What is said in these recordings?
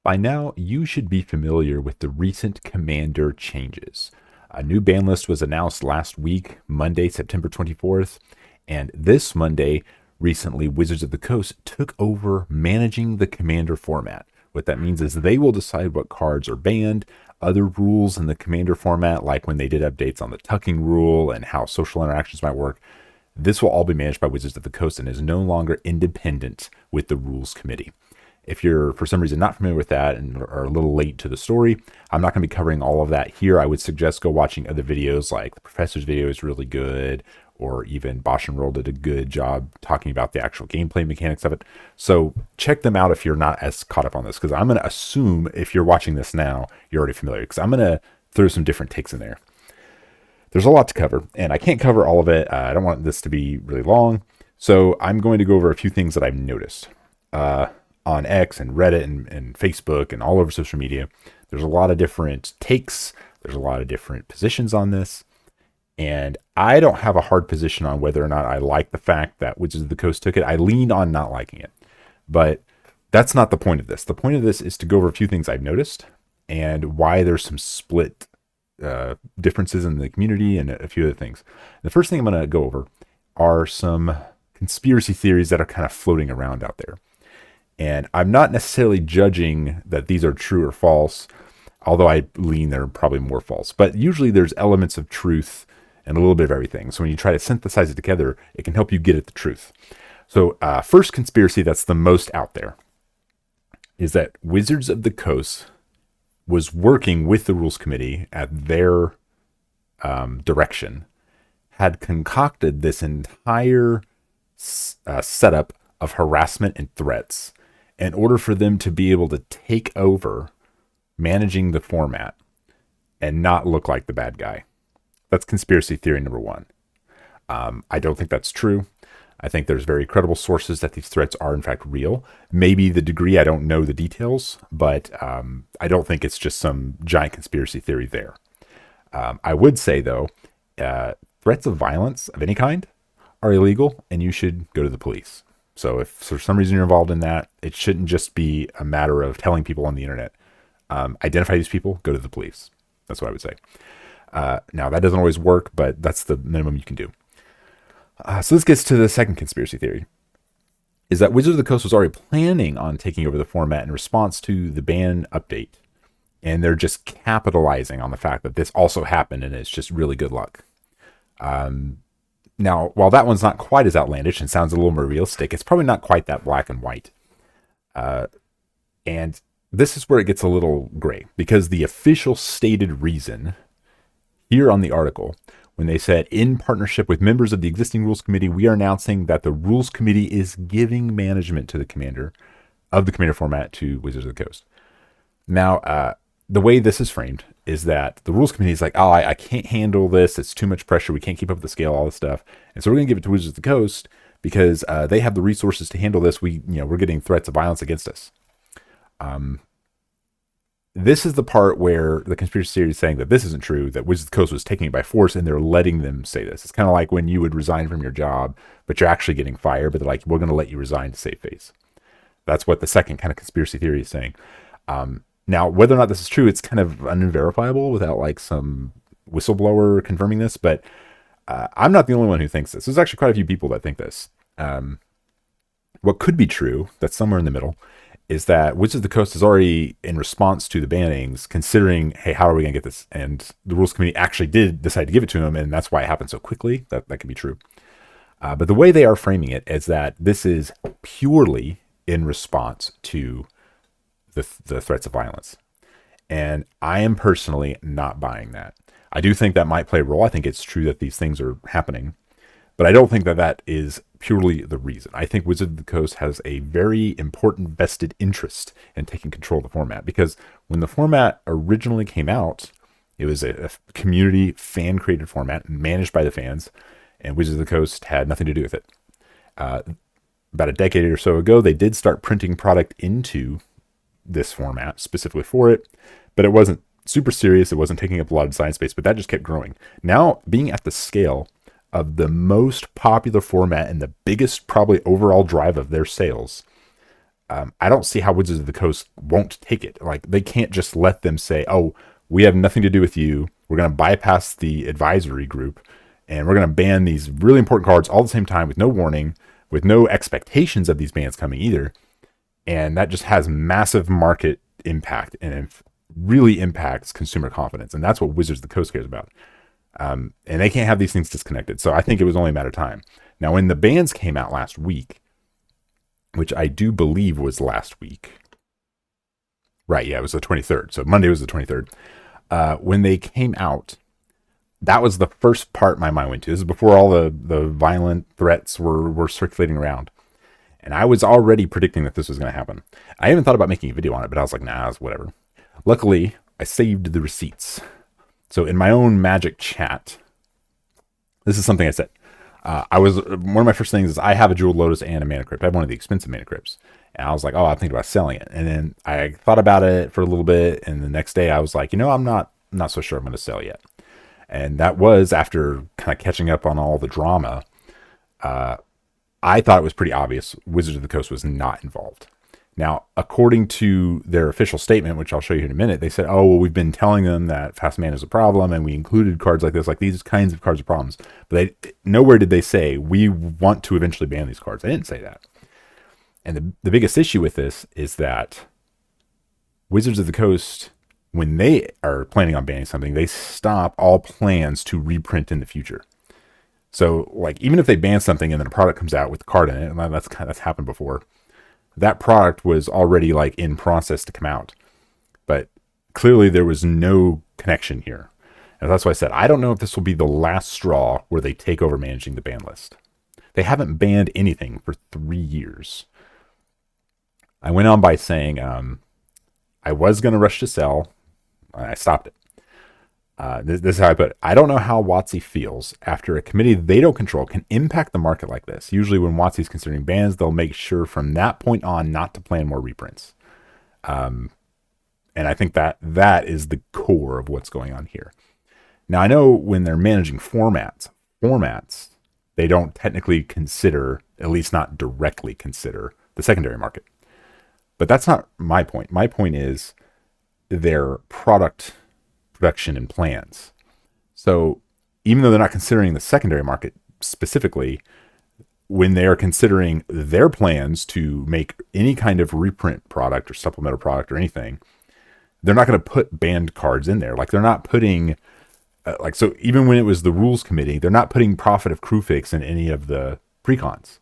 By now, you should be familiar with the recent Commander changes. A new ban list was announced last week, Monday, September 24th, and this Monday, recently, Wizards of the Coast took over managing the Commander format. What that means is they will decide what cards are banned, other rules in the Commander format, like when they did updates on the tucking rule and how social interactions might work. This will all be managed by Wizards of the Coast and is no longer independent with the Rules Committee. If you're, for some reason, not familiar with that and are a little late to the story, I'm not going to be covering all of that here. I would suggest go watching other videos, like the Professor's video is really good, or even Bosch and Roll did a good job talking about the actual gameplay mechanics of it. So check them out if you're not as caught up on this, because I'm going to assume if you're watching this now, you're already familiar, because I'm going to throw some different takes in there. There's a lot to cover, and I can't cover all of it. I don't want this to be really long, so I'm going to go over a few things that I've noticed. On X and Reddit and Facebook and all over social media, there's a lot of different takes. There's a lot of different positions on this. And I don't have a hard position on whether or not I like the fact that Wizards of the Coast took it. I lean on not liking it. But that's not the point of this. The point of this is to go over a few things I've noticed and why there's some split differences in the community and a few other things. The first thing I'm going to go over are some conspiracy theories that are kind of floating around out there. And I'm not necessarily judging that these are true or false, although I lean they're probably more false. But usually there's elements of truth and a little bit of everything. So when you try to synthesize it together, it can help you get at the truth. So first conspiracy that's the most out there is that Wizards of the Coast was working with the Rules Committee at their direction, had concocted this entire setup of harassment and threats in order for them to be able to take over managing the format and not look like the bad guy. That's conspiracy theory number one. I don't think that's true. I think there's very credible sources that these threats are in fact real. Maybe the degree, I don't know the details, but I don't think it's just some giant conspiracy theory there. I would say though, threats of violence of any kind are illegal and you should go to the police. So if for some reason you're involved in that, it shouldn't just be a matter of telling people on the internet. Identify these people, go to the police. That's what I would say. Now, that doesn't always work, but that's the minimum you can do. So this gets to the second conspiracy theory, is that Wizards of the Coast was already planning on taking over the format in response to the ban update. And they're just capitalizing on the fact that this also happened, and it's just really good luck. Now, while that one's not quite as outlandish and sounds a little more realistic, it's probably not quite that black and white. And this is where it gets a little gray, because the official stated reason here on the article, when they said, in partnership with members of the existing Rules Committee, we are announcing that the Rules Committee is giving management to the Commander of the Commander format to Wizards of the Coast. Now, the way this is framed is that the Rules Committee is like, oh, I can't handle this. It's too much pressure. We can't keep up with the scale, all this stuff. And so we're going to give it to Wizards of the Coast because they have the resources to handle this. We're getting threats of violence against us. This is the part where the conspiracy theory is saying that this isn't true, that Wizards of the Coast was taking it by force and they're letting them say this. It's kind of like when you would resign from your job, but you're actually getting fired, but they're like, we're going to let you resign to save face. That's what the second kind of conspiracy theory is saying. Now, whether or not this is true, it's kind of unverifiable without like some whistleblower confirming this, but I'm not the only one who thinks this. There's actually quite a few people that think this. What could be true, that's somewhere in the middle, is that Wizards of the Coast is already, in response to the bannings, considering, hey, how are we going to get this? And the Rules Committee actually did decide to give it to him, and that's why it happened so quickly. That could be true. But the way they are framing it is that this is purely in response to the threats of violence. And I am personally not buying that. I do think that might play a role. I think it's true that these things are happening, but I don't think that that is purely the reason. I think Wizards of the Coast has a very important vested interest in taking control of the format, because when the format originally came out, it was a community fan-created format managed by the fans, and Wizards of the Coast had nothing to do with it. About a decade or so ago, they did start printing product into this format specifically for it, but it wasn't super serious. It wasn't taking up a lot of design space, but that just kept growing. Now, being at the scale of the most popular format and the biggest probably overall drive of their sales, I don't see how Wizards of the Coast won't take it. Like, they can't just let them say, oh, we have nothing to do with you. We're going to bypass the advisory group and we're going to ban these really important cards all at the same time with no warning, with no expectations of these bans coming either. And that just has massive market impact and it really impacts consumer confidence. And that's what Wizards of the Coast cares about. And they can't have these things disconnected. So I think it was only a matter of time. Now, when the bans came out last week, which I do believe was last week. Right, yeah, it was the 23rd. So Monday was the 23rd. When they came out, that was the first part my mind went to. This is before all the violent threats were circulating around. And I was already predicting that this was going to happen. I even thought about making a video on it, but I was like, nah, it's whatever. Luckily, I saved the receipts. So in my own Magic chat, this is something I said. One of my first things is I have a Jeweled Lotus and a Mana Crypt. I have one of the expensive Mana Crypts. And I was like, oh, I'm thinking about selling it. And then I thought about it for a little bit. And the next day I was like, I'm not so sure I'm going to sell yet. And that was after kind of catching up on all the drama. I thought it was pretty obvious Wizards of the Coast was not involved. Now, according to their official statement, which I'll show you in a minute, they said, oh, well, we've been telling them that fast mana is a problem, and we included cards like this, like these kinds of cards are problems. But nowhere did they say, we want to eventually ban these cards. They didn't say that. And the biggest issue with this is that Wizards of the Coast, when they are planning on banning something, they stop all plans to reprint in the future. So, like, even if they ban something and then a product comes out with a card in it, and that's happened before, that product was already like in process to come out. But clearly there was no connection here. And that's why I said, I don't know if this will be the last straw where they take over managing the ban list. They haven't banned anything for 3 years. I went on by saying I was going to rush to sell. I stopped it. This is how I put it. I don't know how WotC feels after a committee they don't control can impact the market like this. Usually when WotC is considering bans, they'll make sure from that point on not to plan more reprints. And I think that is the core of what's going on here. Now, I know when they're managing formats, they don't technically consider, at least not directly consider, the secondary market. But that's not my point. My point is their product production and plans. So even though they're not considering the secondary market specifically, when they are considering their plans to make any kind of reprint product or supplemental product or anything, they're not going to put banned cards in there. Like, they're not putting so even when it was the rules committee, they're not putting Prophet of Krufix in any of the precons.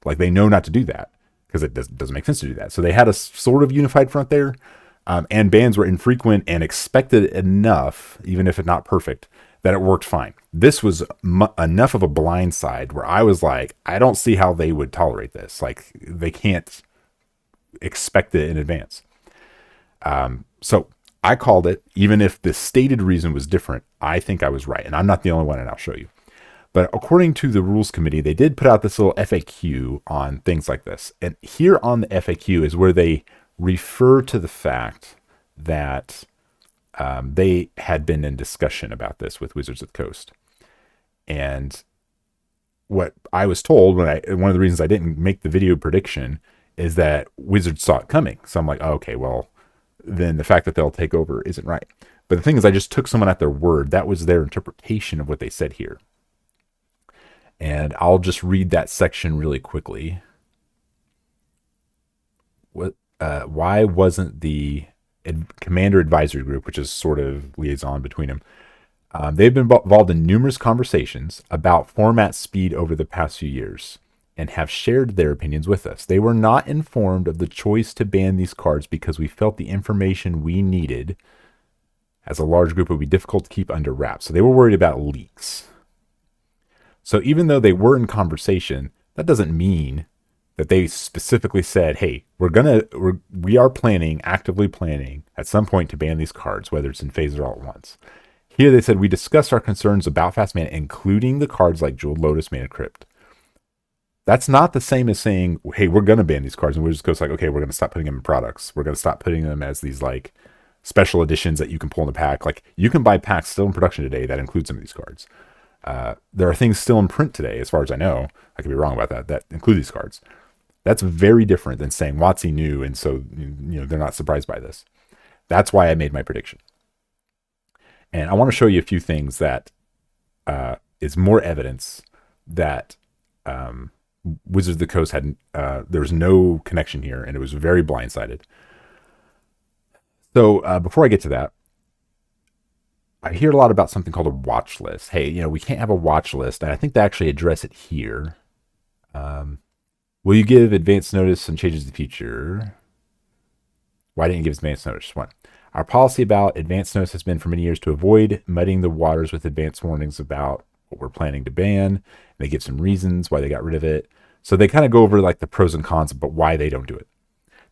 Like, they know not to do that because it doesn't make sense to do that. So they had a sort of unified front there. And bans were infrequent and expected enough, even if it's not perfect, that it worked fine. This was enough of a blind side where I was like, I don't see how they would tolerate this. Like, they can't expect it in advance. So I called it, even if the stated reason was different, I think I was right. And I'm not the only one, and I'll show you. But according to the rules committee, they did put out this little FAQ on things like this. And here on the FAQ is where they refer to the fact that they had been in discussion about this with Wizards of the Coast. And what I was told one of the reasons I didn't make the video prediction is that Wizards saw it coming. So I'm like, oh, okay, well, then the fact that they'll take over isn't right. But the thing is, I just took someone at their word. That was their interpretation of what they said here. And I'll just read that section really quickly. Why wasn't the Commander Advisory Group, which is sort of liaison between them, they've been involved in numerous conversations about format speed over the past few years and have shared their opinions with us. They were not informed of the choice to ban these cards because we felt the information we needed as a large group would be difficult to keep under wraps. So they were worried about leaks. So even though they were in conversation, that doesn't mean that they specifically said, hey, we are actively planning at some point to ban these cards, whether it's in phases or all at once. Here they said, we discussed our concerns about fast mana, including the cards like Jeweled Lotus, Mana Crypt. That's not the same as saying, hey, we're going to ban these cards. And we're just going to okay, we're going to stop putting them in products. We're going to stop putting them as these like special editions that you can pull in the pack. Like, you can buy packs still in production today that include some of these cards. There are things still in print today, as far as I know. I could be wrong about that include these cards. That's very different than saying WotC knew, and so they're not surprised by this. That's why I made my prediction. And I want to show you a few things that is more evidence that Wizards of the Coast had there was no connection here, and it was very blindsided. So before I get to that, I hear a lot about something called a watch list. Hey, we can't have a watch list, and I think they actually address it here. Will you give advance notice and changes the future? Why didn't you give us advance notice? One, our policy about advance notice has been for many years to avoid muddying the waters with advance warnings about what we're planning to ban. And they give some reasons why they got rid of it. So they kind of go over like the pros and cons, but why they don't do it.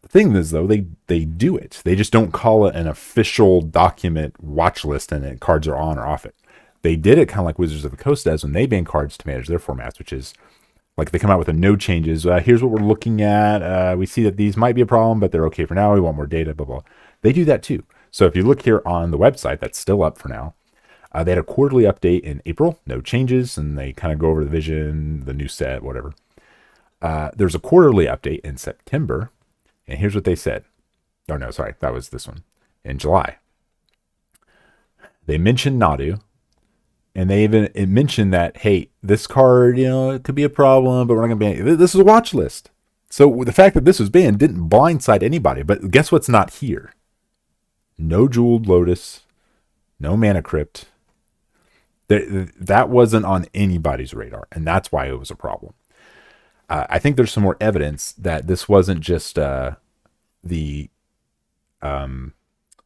The thing is, though, they do it. They just don't call it an official document watch list and cards are on or off it. They did it kind of like Wizards of the Coast does when they ban cards to manage their formats, which is like they come out with a no changes. Here's what we're looking at. We see that these might be a problem, but they're okay for now. We want more data, blah, blah. They do that too. So if you look here on the website, that's still up for now. They had a quarterly update in April, no changes, and they kind of go over the vision, the new set, whatever. There's a quarterly update in September, and here's what they said. Oh, no, sorry, that was this one. In July. They mentioned Nadu, and they even mentioned that, hey, this card, it could be a problem, but we're not going to ban it. This is a watch list. So the fact that this was banned didn't blindside anybody, but guess what's not here? No Jeweled Lotus, no Mana Crypt. That wasn't on anybody's radar, and that's why it was a problem. I think there's some more evidence that this wasn't just the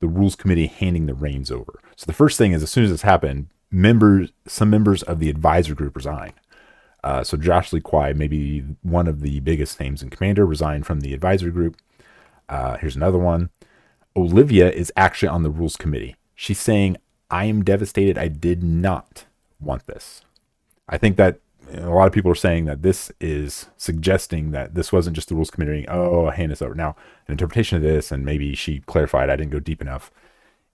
rules committee handing the reins over. So the first thing is, as soon as this happened, some members of the advisor group resigned. So Josh Lee Kwai, maybe one of the biggest names in Commander, resigned from the advisor group. Here's another one. Olivia is actually on the rules committee. She's saying, I am devastated. I did not want this. I think that a lot of people are saying that this is suggesting that this wasn't just the rules committee. Oh, hand this over. Now, an interpretation of this, and maybe she clarified, I didn't go deep enough,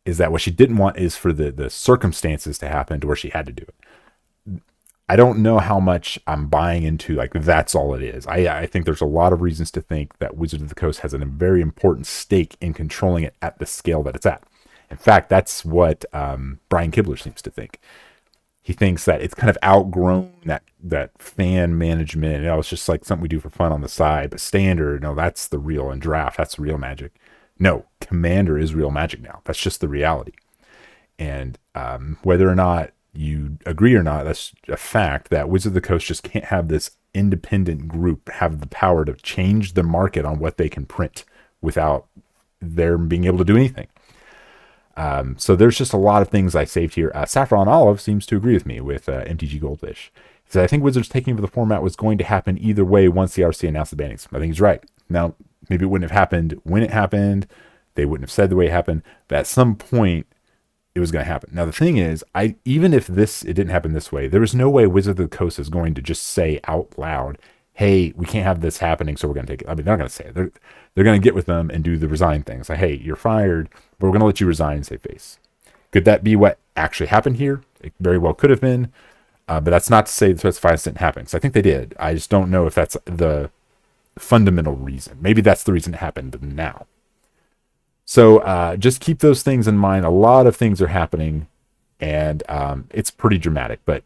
is that what she didn't want is for the circumstances to happen to where she had to do it. I don't know how much I'm buying into, like, that's all it is. I think there's a lot of reasons to think that Wizards of the Coast has a very important stake in controlling it at the scale that it's at. In fact, that's what Brian Kibler seems to think. He thinks that it's kind of outgrown that fan management. It's just like something we do for fun on the side, but Standard, no, that's the real, and Draft, that's the real Magic. No, Commander is real Magic now. That's just the reality. And whether or not you agree or not, that's a fact that Wizards of the Coast just can't have this independent group have the power to change the market on what they can print without them being able to do anything. So there's just a lot of things I saved here. Saffron Olive seems to agree with me with MTG Goldfish. He said, I think Wizards taking over the format was going to happen either way once the RC announced the bannings. I think he's right. Now, maybe it wouldn't have happened when it happened. They wouldn't have said the way it happened. But at some point, it was going to happen. Now, the thing is, even if it didn't happen this way, there was no way Wizards of the Coast is going to just say out loud, hey, we can't have this happening, so we're going to take it. I mean, they're not going to say it. They're going to get with them and do the resign thing. It's like, hey, you're fired, but we're going to let you resign and save face. Could that be what actually happened here? It very well could have been, but that's not to say the specified didn't happen. So I think they did. I just don't know if that's the fundamental reason. Maybe that's the reason it happened now. So just keep those things in mind. A lot of things are happening, and it's pretty dramatic, but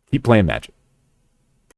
keep playing Magic.